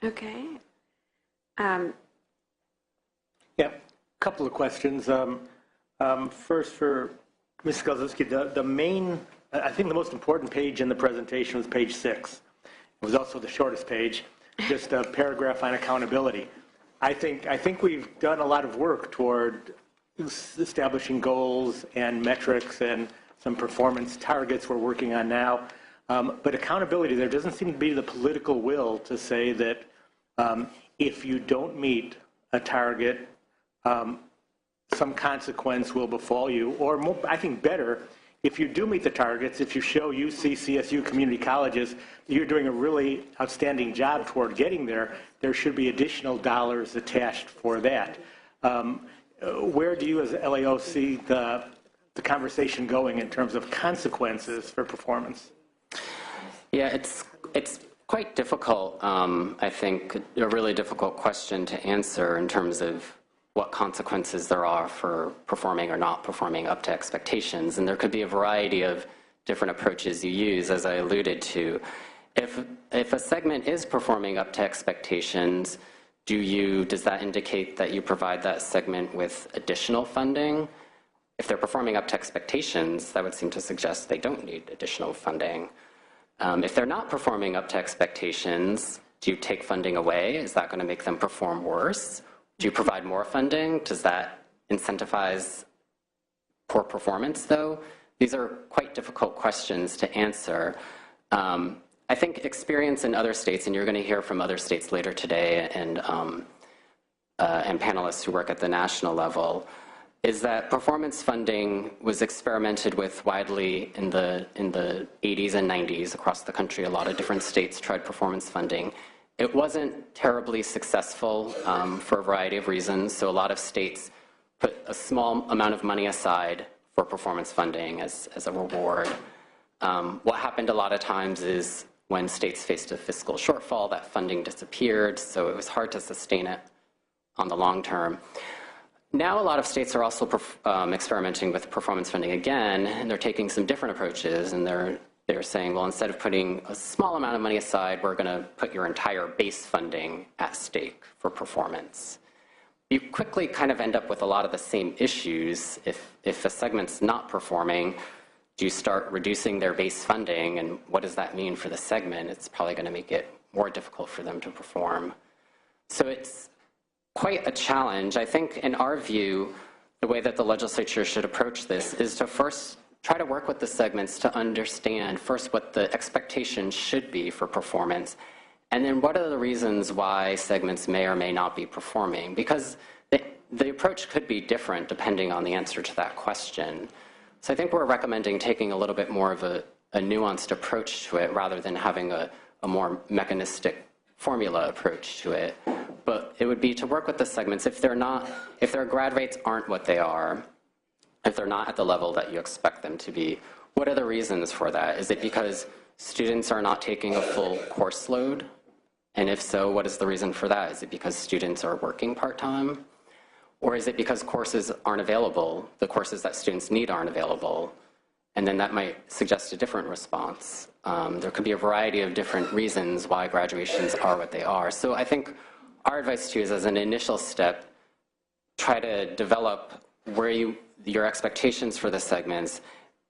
Okay. Yeah, a couple of questions. First, for Ms. Galzinski, the main, I think the most important page in the presentation was page 6. It was also the shortest page, just a paragraph on accountability. I think we've done a lot of work toward establishing goals and metrics and some performance targets we're working on now. But accountability, there doesn't seem to be the political will to say that if you don't meet a target, some consequence will befall you, or more, I think better, if you do meet the targets, if you show UC, CSU, community colleges, you're doing a really outstanding job toward getting there, there should be additional dollars attached for that. Where do you as LAO see the conversation going in terms of consequences for performance? Yeah, it's quite difficult, I think, a really difficult question to answer in terms of what consequences there are for performing or not performing up to expectations. And there could be a variety of different approaches you use, as I alluded to. If a segment is performing up to expectations, does that indicate that you provide that segment with additional funding? If they're performing up to expectations, that would seem to suggest they don't need additional funding. If they're not performing up to expectations, do you take funding away? Is that going to make them perform worse? Do you provide more funding? Does that incentivize poor performance, though? These are quite difficult questions to answer. I think experience in other states, and you're going to hear from other states later today, and panelists who work at the national level, is that performance funding was experimented with widely in the 80s and 90s across the country. A lot of different states tried performance funding. It wasn't terribly successful for a variety of reasons, so a lot of states put a small amount of money aside for performance funding as a reward. What happened a lot of times is when states faced a fiscal shortfall, that funding disappeared, so it was hard to sustain it on the long term. Now a lot of states are also experimenting with performance funding again, and they're taking some different approaches, and they're saying, well, instead of putting a small amount of money aside, we're going to put your entire base funding at stake for performance. You quickly kind of end up with a lot of the same issues. If a segment's not performing, do you start reducing their base funding, and what does that mean for the segment? It's probably going to make it more difficult for them to perform. So it's quite a challenge. I think in our view, the way that the legislature should approach this is to first try to work with the segments to understand first what the expectations should be for performance, and then what are the reasons why segments may or may not be performing, because the approach could be different depending on the answer to that question. So I think we're recommending taking a little bit more of a nuanced approach to it rather than having a more mechanistic formula approach to it. But it would be to work with the segments. If their grad rates aren't what they are, if they're not at the level that you expect them to be, what are the reasons for that? Is it because students are not taking a full course load? And if so, what is the reason for that? Is it because students are working part-time? Or is it because courses aren't available? The courses that students need aren't available. And then that might suggest a different response. There could be a variety of different reasons why graduations are what they are. So I think our advice to you is, as an initial step, try to develop your expectations for the segments,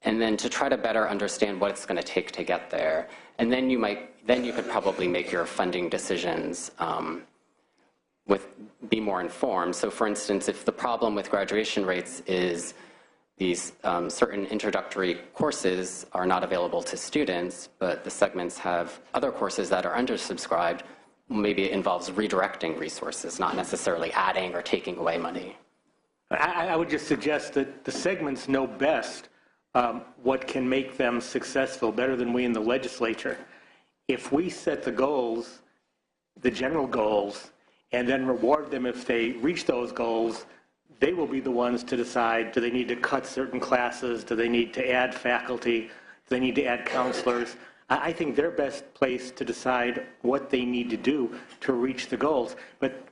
and then to try to better understand what it's going to take to get there. And then you could probably make your funding decisions be more informed. So for instance, if the problem with graduation rates is these certain introductory courses are not available to students, but the segments have other courses that are undersubscribed, maybe it involves redirecting resources, not necessarily adding or taking away money. I would just suggest that the segments know best what can make them successful, better than we in the legislature. If we set the goals, the general goals, and then reward them if they reach those goals, they will be the ones to decide, do they need to cut certain classes, do they need to add faculty, do they need to add counselors. I think they're best placed to decide what they need to do to reach the goals. But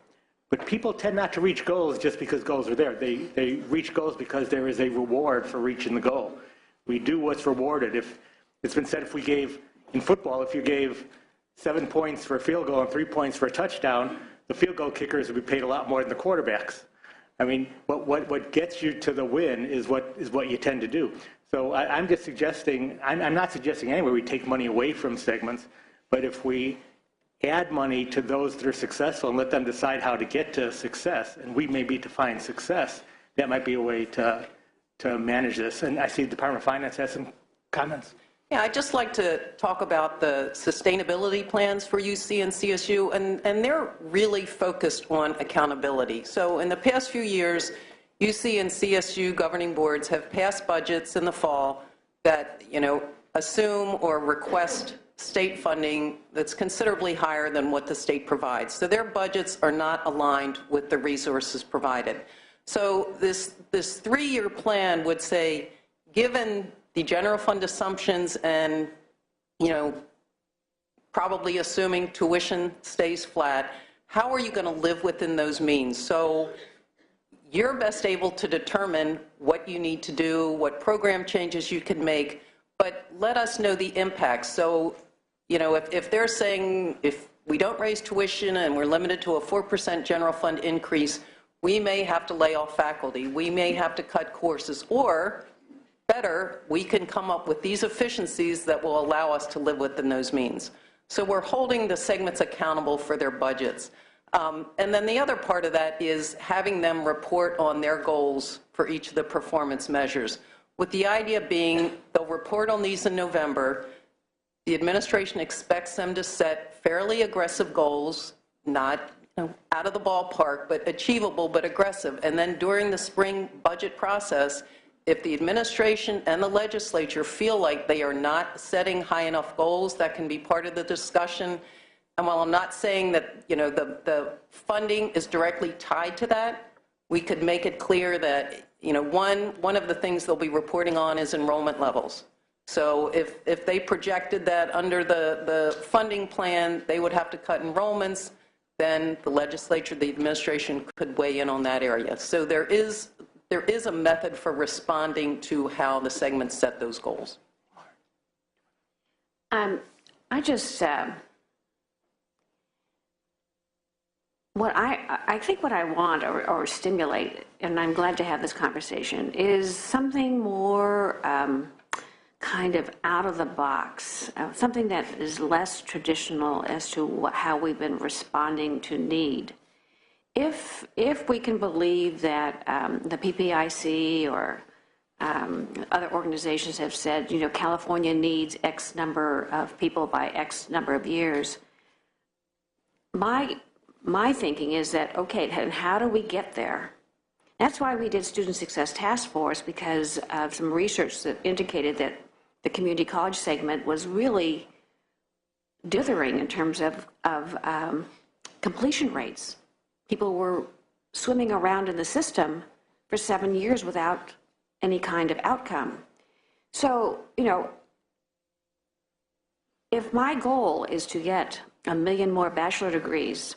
people tend not to reach goals just because goals are there. They reach goals because there is a reward for reaching the goal. We do what's rewarded. If it's been said, in football, if you gave 7 points for a field goal and 3 points for a touchdown, the field goal kickers would be paid a lot more than the quarterbacks. I mean, what gets you to the win is what you tend to do. So I'm just suggesting, I'm not suggesting anyway we take money away from segments, but if we add money to those that are successful and let them decide how to get to success, and we maybe define success, that might be a way to manage this. And I see the Department of Finance has some comments. Yeah, I'd just like to talk about the sustainability plans for UC and CSU, and they're really focused on accountability. So in the past few years, UC and CSU governing boards have passed budgets in the fall that, assume or request state funding that's considerably higher than what the state provides. So their budgets are not aligned with the resources provided. So this 3-year plan would say, given the general fund assumptions and, probably assuming tuition stays flat, how are you going to live within those means? So you're best able to determine what you need to do, what program changes you can make, but let us know the impacts. So, if they're saying if we don't raise tuition and we're limited to a 4% general fund increase, we may have to lay off faculty, we may have to cut courses, or better, we can come up with these efficiencies that will allow us to live within those means. So we're holding the segments accountable for their budgets. And then the other part of that is having them report on their goals for each of the performance measures, with the idea being they'll report on these in November. The administration expects them to set fairly aggressive goals, not out of the ballpark, but achievable, but aggressive. And then during the spring budget process, if the administration and the legislature feel like they are not setting high enough goals, that can be part of the discussion. And while I'm not saying that the funding is directly tied to that, we could make it clear that one of the things they'll be reporting on is enrollment levels. So if they projected that under the funding plan they would have to cut enrollments, then the legislature, the administration could weigh in on that area. So there is a method for responding to how the segments set those goals. I just, I think what I want or stimulate, and I'm glad to have this conversation, is something more kind of out of the box, something that is less traditional as to how we've been responding to need. If we can believe that the PPIC or other organizations have said, California needs X number of people by X number of years, my thinking is that, okay, and how do we get there? That's why we did Student Success Task Force, because of some research that indicated that the community college segment was really dithering in terms of completion rates. People were swimming around in the system for 7 years without any kind of outcome. So, if my goal is to get 1 million more bachelor degrees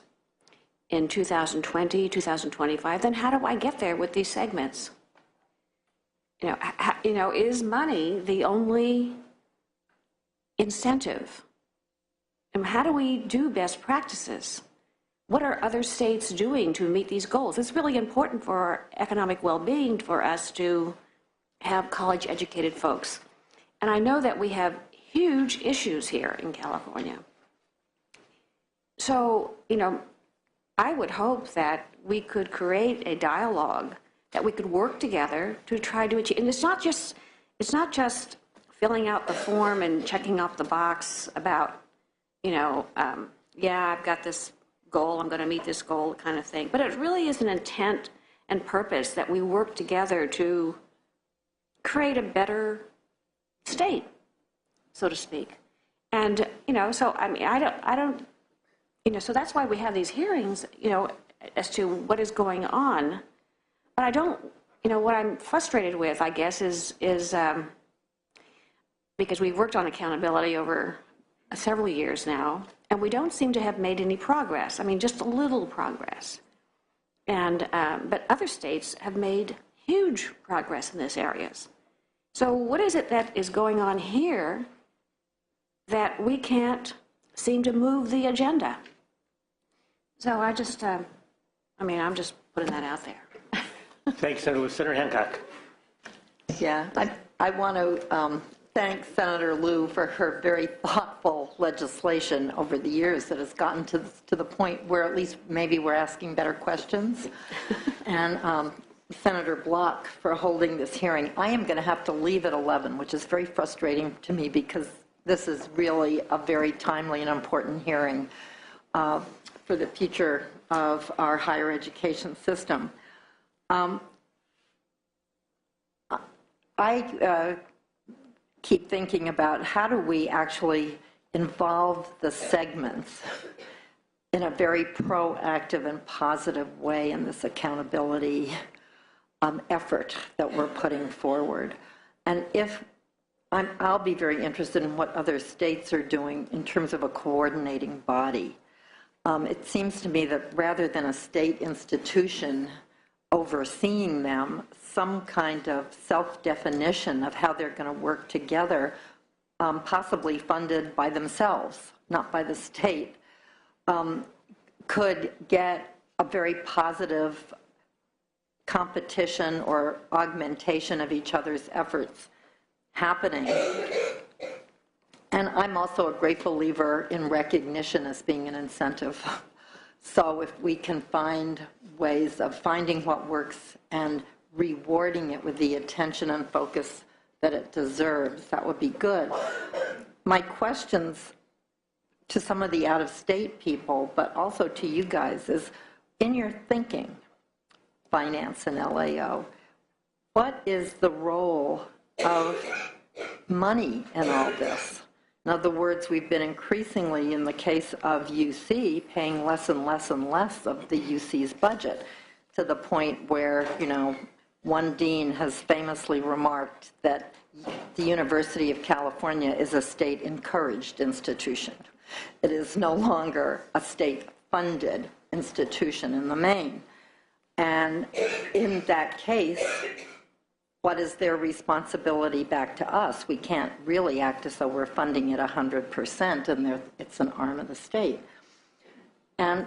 in 2020, 2025, then how do I get there with these segments? Is money the only incentive? And how do we do best practices? What are other states doing to meet these goals? It's really important for our economic well-being for us to have college-educated folks. And I know that we have huge issues here in California. So, I would hope that we could create a dialogue, that we could work together to try to achieve. And it's not just filling out the form and checking off the box about, yeah, I've got this goal, I'm going to meet this goal kind of thing. But it really is an intent and purpose that we work together to create a better state, so to speak. And, so, I don't, so that's why we have these hearings, as to what is going on. But I don't, what I'm frustrated with, I guess, is because we've worked on accountability over several years now, and we don't seem to have made any progress. Just a little progress. And, but other states have made huge progress in these areas. So what is it that is going on here that we can't seem to move the agenda. So I just, I'm just putting that out there. Thanks, Senator Hancock. Yeah, I want to thank Senator Liu for her very thoughtful legislation over the years that has gotten to the point where at least maybe we're asking better questions. And Senator Block for holding this hearing. I am going to have to leave at 11, which is very frustrating to me because this is really a very timely and important hearing for the future of our higher education system. I keep thinking about how do we actually involve the segments in a very proactive and positive way in this accountability effort that we're putting forward. And I'll be very interested in what other states are doing in terms of a coordinating body. It seems to me that rather than a state institution overseeing them, some kind of self-definition of how they're going to work together, possibly funded by themselves, not by the state, could get a very positive competition or augmentation of each other's efforts happening. And I'm also a great believer in recognition as being an incentive. So if we can find ways of finding what works and rewarding it with the attention and focus that it deserves, that would be good. My questions to some of the out-of-state people, but also to you guys, is in your thinking, finance and LAO, what is the role of money in all this? In other words, we've been increasingly, in the case of UC, paying less and less and less of the UC's budget, to the point where, one dean has famously remarked that the University of California is a state-encouraged institution. It is no longer a state-funded institution in the main. And in that case, what is their responsibility back to us? We can't really act as though we're funding it 100%, and it's an arm of the state. And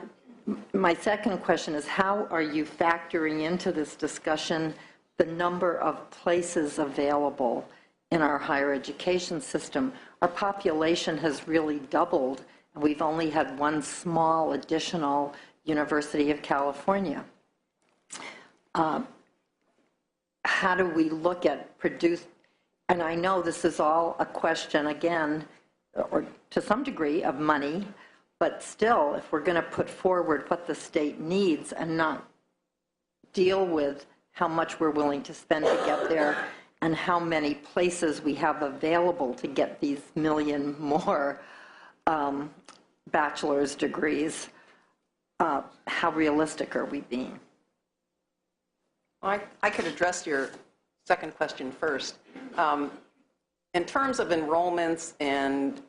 my second question is, how are you factoring into this discussion the number of places available in our higher education system? Our population has really doubled, and we've only had one small additional University of California. How do we look at and I know this is all a question, again, or to some degree, of money, but still, if we're going to put forward what the state needs and not deal with how much we're willing to spend to get there and how many places we have available to get these million more bachelor's degrees, how realistic are we being? I could address your second question first. In terms of enrollments and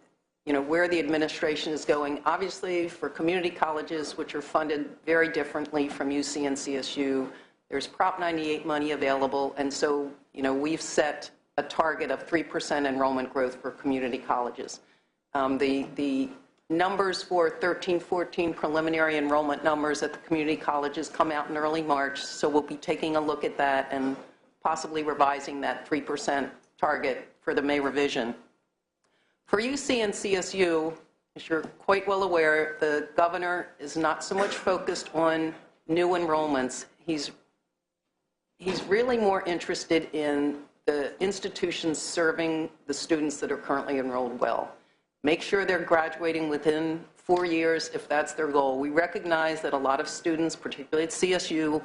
where the administration is going, obviously for community colleges, which are funded very differently from UC and CSU, there's Prop 98 money available, and so we've set a target of 3% enrollment growth for community colleges. The numbers for 13-14 preliminary enrollment numbers at the community colleges come out in early March, so we'll be taking a look at that and possibly revising that 3% target for the May revision. For UC and CSU, as you're quite well aware, the governor is not so much focused on new enrollments. He's really more interested in the institutions serving the students that are currently enrolled well. Make sure they're graduating within 4 years if that's their goal. We recognize that a lot of students, particularly at CSU,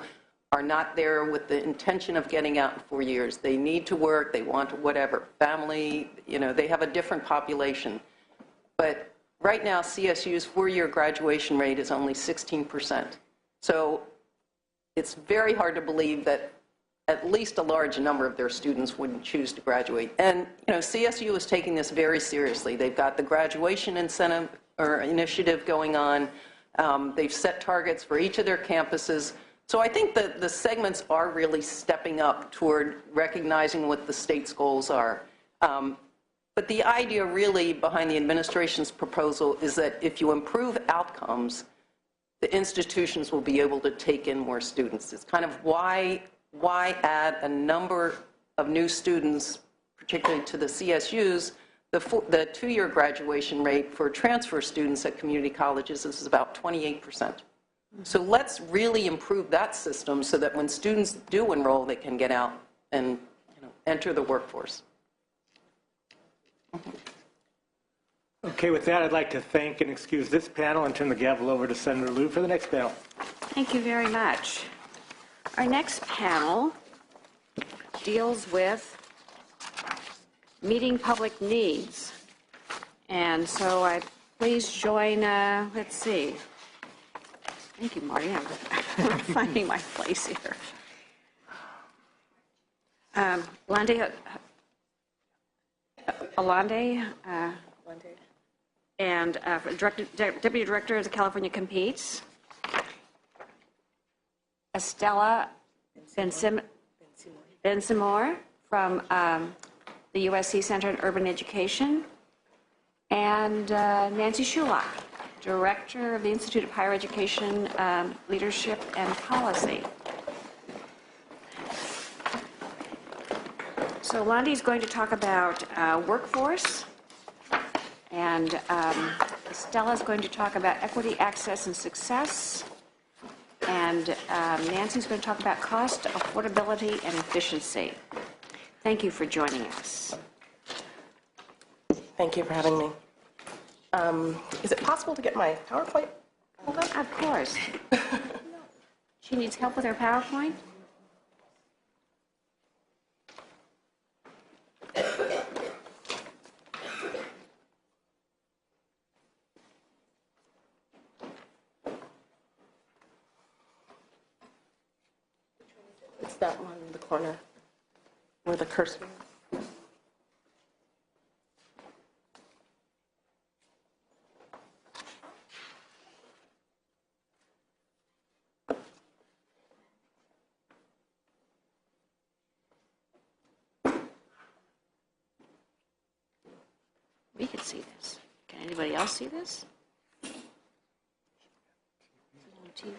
are not there with the intention of getting out in 4 years. They need to work, they want whatever, family, they have a different population. But right now, CSU's 4-year graduation rate is only 16%. So it's very hard to believe that at least a large number of their students wouldn't choose to graduate. And CSU is taking this very seriously. They've got the graduation initiative going on. They've set targets for each of their campuses. So I think that the segments are really stepping up toward recognizing what the state's goals are. But the idea really behind the administration's proposal is that if you improve outcomes, the institutions will be able to take in more students. It's kind of why add a number of new students, particularly to the CSUs. The two-year graduation rate for transfer students at community colleges is about 28%. So let's really improve that system so that when students do enroll, they can get out and enter the workforce. Okay, with that, I'd like to thank and excuse this panel and turn the gavel over to Senator Liu for the next panel. Thank you very much. Our next panel deals with meeting public needs. And so I please join, let's see. Thank you, Marty. I'm finding my place here. Alande, and Deputy Director of the California Competes. Estella Bensimore from the USC Center on Urban Education, and Nancy Shulock, Director of the Institute of Higher Education Leadership and Policy. So Londi is going to talk about workforce, and Estella is going to talk about equity, access, and success, and Nancy's going to talk about cost, affordability, and efficiency. Thank you for joining us. Thank you for having me. Is it possible to get my PowerPoint pulled up? Of course. She needs help with her PowerPoint? It's that one in the corner where the cursor is. We can see this. Can anybody else see this? Is it on TV?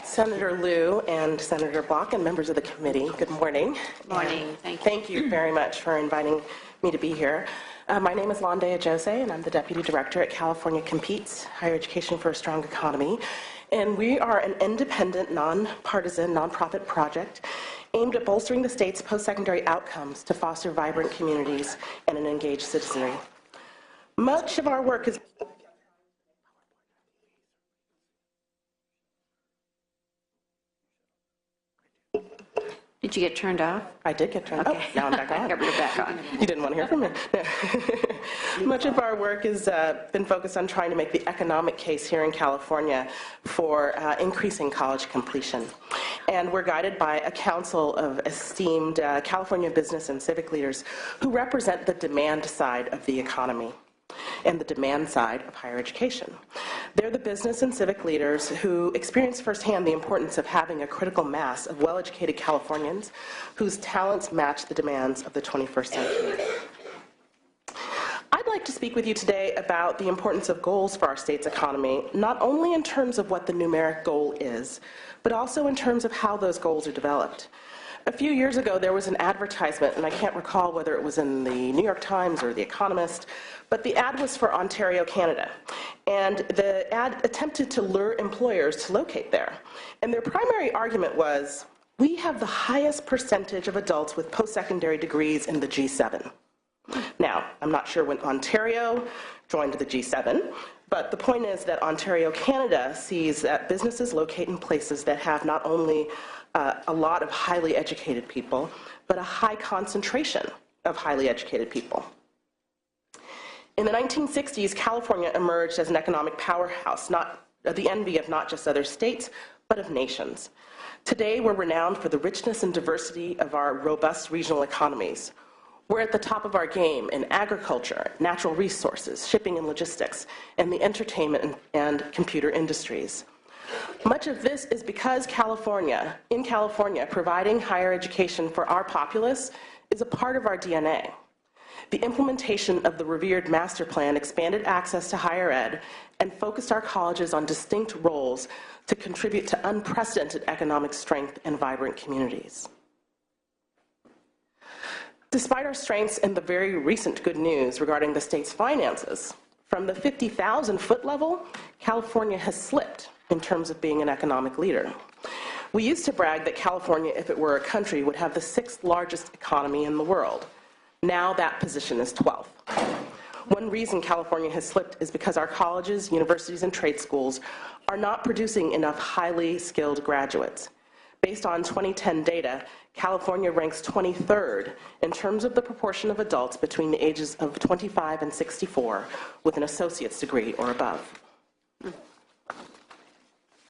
Senator Liu and Senator Block and members of the committee, good morning. Good morning. And Thank you. Thank you very much for inviting me to be here. My name is Londea Jose, and I'm the Deputy Director at California Competes, Higher Education for a Strong Economy. And we are an independent, nonpartisan, nonprofit project aimed at bolstering the state's post-secondary outcomes to foster vibrant communities and an engaged citizenry. Much of our work is Did you get turned off? I did get turned. Okay. Oh, now I'm back on. You're back on. You didn't want to hear from me. Much of our work has been focused on trying to make the economic case here in California for increasing college completion. And we're guided by a council of esteemed California business and civic leaders who represent the demand side of the economy and the demand side of higher education. They're the business and civic leaders who experience firsthand the importance of having a critical mass of well-educated Californians whose talents match the demands of the 21st century. I'd like to speak with you today about the importance of goals for our state's economy, not only in terms of what the numeric goal is, but also in terms of how those goals are developed. A few years ago, there was an advertisement, and I can't recall whether it was in the New York Times or The Economist, but the ad was for Ontario, Canada. And the ad attempted to lure employers to locate there. And their primary argument was, we have the highest percentage of adults with post-secondary degrees in the G7. Now, I'm not sure when Ontario joined the G7, but the point is that Ontario, Canada sees that businesses locate in places that have not only a lot of highly educated people, but a high concentration of highly educated people. In the 1960s, California emerged as an economic powerhouse, not the envy of not just other states, but of nations. Today, we're renowned for the richness and diversity of our robust regional economies. We're at the top of our game in agriculture, natural resources, shipping and logistics, and the entertainment and computer industries. Much of this is because in California, providing higher education for our populace is a part of our DNA. The implementation of the revered master plan expanded access to higher ed and focused our colleges on distinct roles to contribute to unprecedented economic strength and vibrant communities. Despite our strengths and the very recent good news regarding the state's finances, from the 50,000-foot level, California has slipped in terms of being an economic leader. We used to brag that California, if it were a country, would have the 6th largest economy in the world. Now that position is 12th. One reason California has slipped is because our colleges, universities, and trade schools are not producing enough highly skilled graduates. Based on 2010 data, California ranks 23rd in terms of the proportion of adults between the ages of 25 and 64 with an associate's degree or above.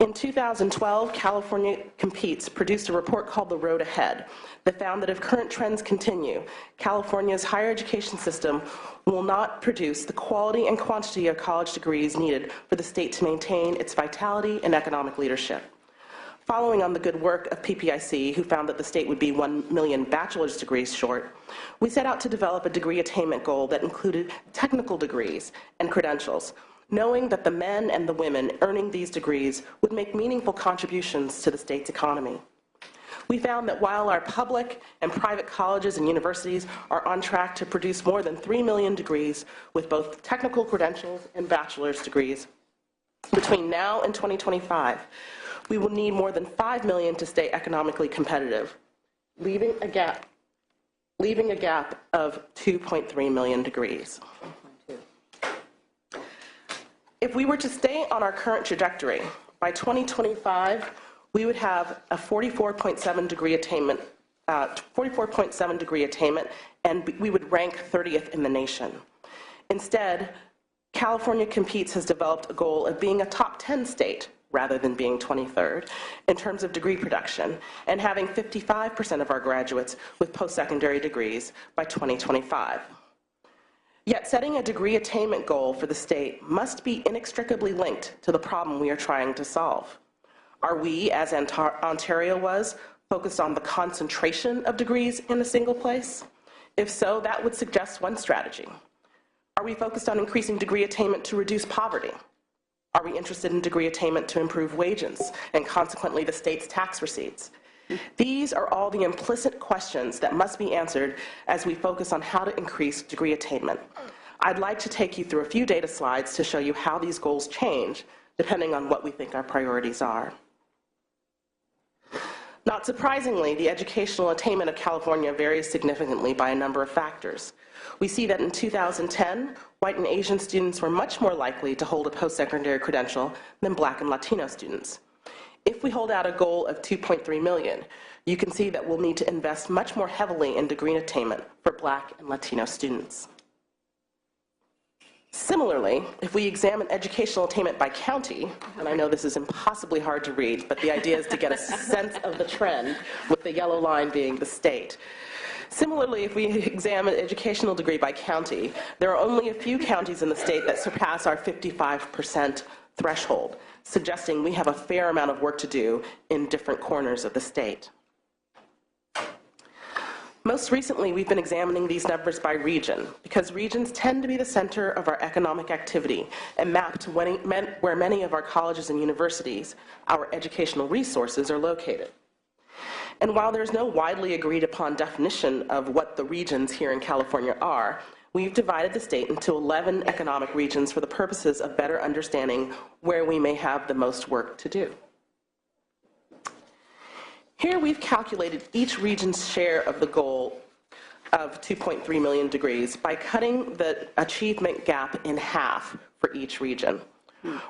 In 2012, California Competes produced a report called The Road Ahead that found that if current trends continue, California's higher education system will not produce the quality and quantity of college degrees needed for the state to maintain its vitality and economic leadership. Following on the good work of PPIC, who found that the state would be 1 million bachelor's degrees short, we set out to develop a degree attainment goal that included technical degrees and credentials, knowing that the men and the women earning these degrees would make meaningful contributions to the state's economy. We found that while our public and private colleges and universities are on track to produce more than 3 million degrees with both technical credentials and bachelor's degrees, between now and 2025, we will need more than 5 million to stay economically competitive, leaving a gap of 2.3 million degrees. If we were to stay on our current trajectory, by 2025, we would have a 44.7 degree attainment, and we would rank 30th in the nation. Instead, California Competes has developed a goal of being a top 10 state rather than being 23rd in terms of degree production, and having 55% of our graduates with post-secondary degrees by 2025. Yet setting a degree attainment goal for the state must be inextricably linked to the problem we are trying to solve. Are we, as Ontario was, focused on the concentration of degrees in a single place? If so, that would suggest one strategy. Are we focused on increasing degree attainment to reduce poverty? Are we interested in degree attainment to improve wages and consequently the state's tax receipts? These are all the implicit questions that must be answered as we focus on how to increase degree attainment. I'd like to take you through a few data slides to show you how these goals change depending on what we think our priorities are. Not surprisingly, the educational attainment of California varies significantly by a number of factors. We see that in 2010, white and Asian students were much more likely to hold a post-secondary credential than Black and Latino students. If we hold out a goal of 2.3 million, you can see that we'll need to invest much more heavily in degree attainment for Black and Latino students. Similarly, if we examine educational attainment by county, and I know this is impossibly hard to read, but the idea is to get a sense of the trend, with the yellow line being the state. Similarly, if we examine educational degree by county, there are only a few counties in the state that surpass our 55% threshold, suggesting we have a fair amount of work to do in different corners of the state. Most recently, we've been examining these numbers by region, because regions tend to be the center of our economic activity and map to where many of our colleges and universities, our educational resources, are located. And while there's no widely agreed upon definition of what the regions here in California are, we've divided the state into 11 economic regions for the purposes of better understanding where we may have the most work to do. Here we've calculated each region's share of the goal of 2.3 million degrees by cutting the achievement gap in half for each region.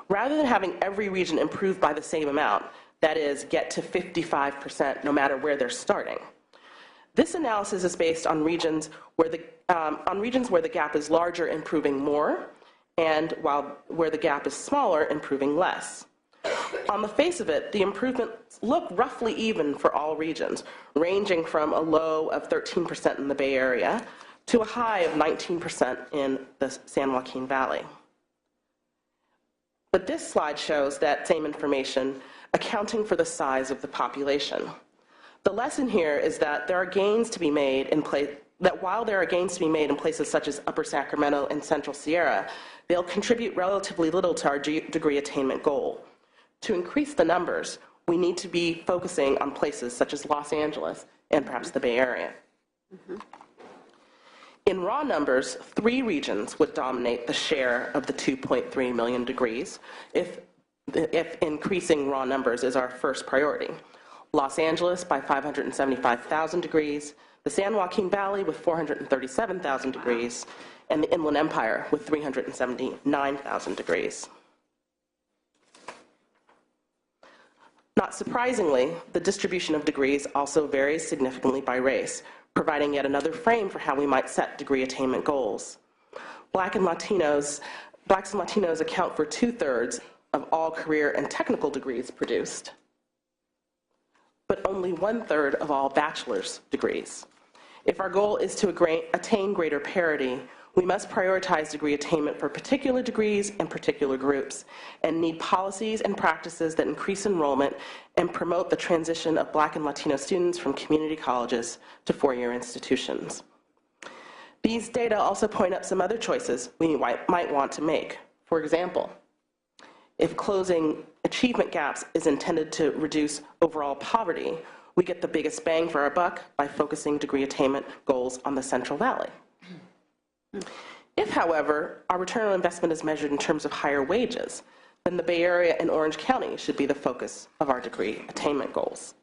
Rather than having every region improve by the same amount, that is, get to 55% no matter where they're starting. This analysis is based on regions where the gap is larger, improving more, and where the gap is smaller, improving less. On the face of it, the improvements look roughly even for all regions, ranging from a low of 13% in the Bay Area to a high of 19% in the San Joaquin Valley. But this slide shows that same information accounting for the size of the population. The lesson here is that there are gains to be made while there are gains to be made in places such as Upper Sacramento and Central Sierra, they'll contribute relatively little to our degree attainment goal. To increase the numbers, we need to be focusing on places such as Los Angeles and perhaps the Bay Area. In raw numbers, 3 regions would dominate the share of the 2.3 million degrees if increasing raw numbers is our first priority. Los Angeles by 575,000 degrees, the San Joaquin Valley with 437,000 degrees, and the Inland Empire with 379,000 degrees. Not surprisingly, the distribution of degrees also varies significantly by race, providing yet another frame for how we might set degree attainment goals. Blacks and Latinos account for 2/3 of all career and technical degrees produced, but only 1/3 of all bachelor's degrees. If our goal is to attain greater parity, we must prioritize degree attainment for particular degrees and particular groups, and need policies and practices that increase enrollment and promote the transition of Black and Latino students from community colleges to 4-year institutions. These data also point out some other choices we might want to make. For example, if closing achievement gaps is intended to reduce overall poverty, we get the biggest bang for our buck by focusing degree attainment goals on the Central Valley. If, however, our return on investment is measured in terms of higher wages, then the Bay Area and Orange County should be the focus of our degree attainment goals.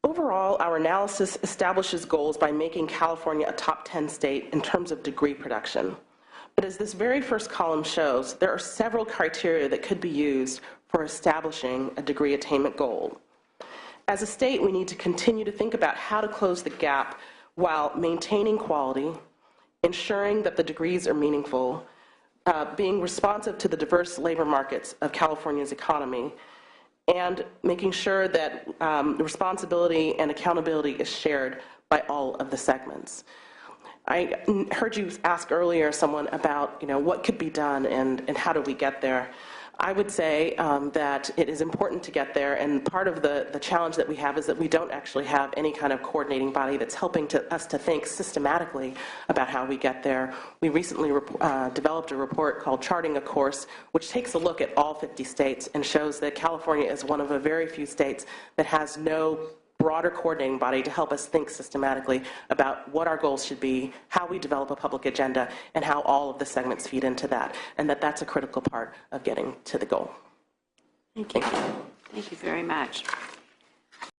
Overall, our analysis establishes goals by making California a top 10 state in terms of degree production. But as this very first column shows, there are several criteria that could be used for establishing a degree attainment goal. As a state, we need to continue to think about how to close the gap while maintaining quality, ensuring that the degrees are meaningful, being responsive to the diverse labor markets of California's economy, and making sure that responsibility and accountability is shared by all of the segments. I heard you ask earlier someone about, what could be done and how do we get there. I would say that it is important to get there, and part of the challenge that we have is that we don't actually have any kind of coordinating body that's helping us to think systematically about how we get there. We recently developed a report called Charting a Course, which takes a look at all 50 states and shows that California is one of a very few states that has no broader coordinating body to help us think systematically about what our goals should be, how we develop a public agenda, and how all of the segments feed into that, and that's a critical part of getting to the goal. Thank you. Thank you very much.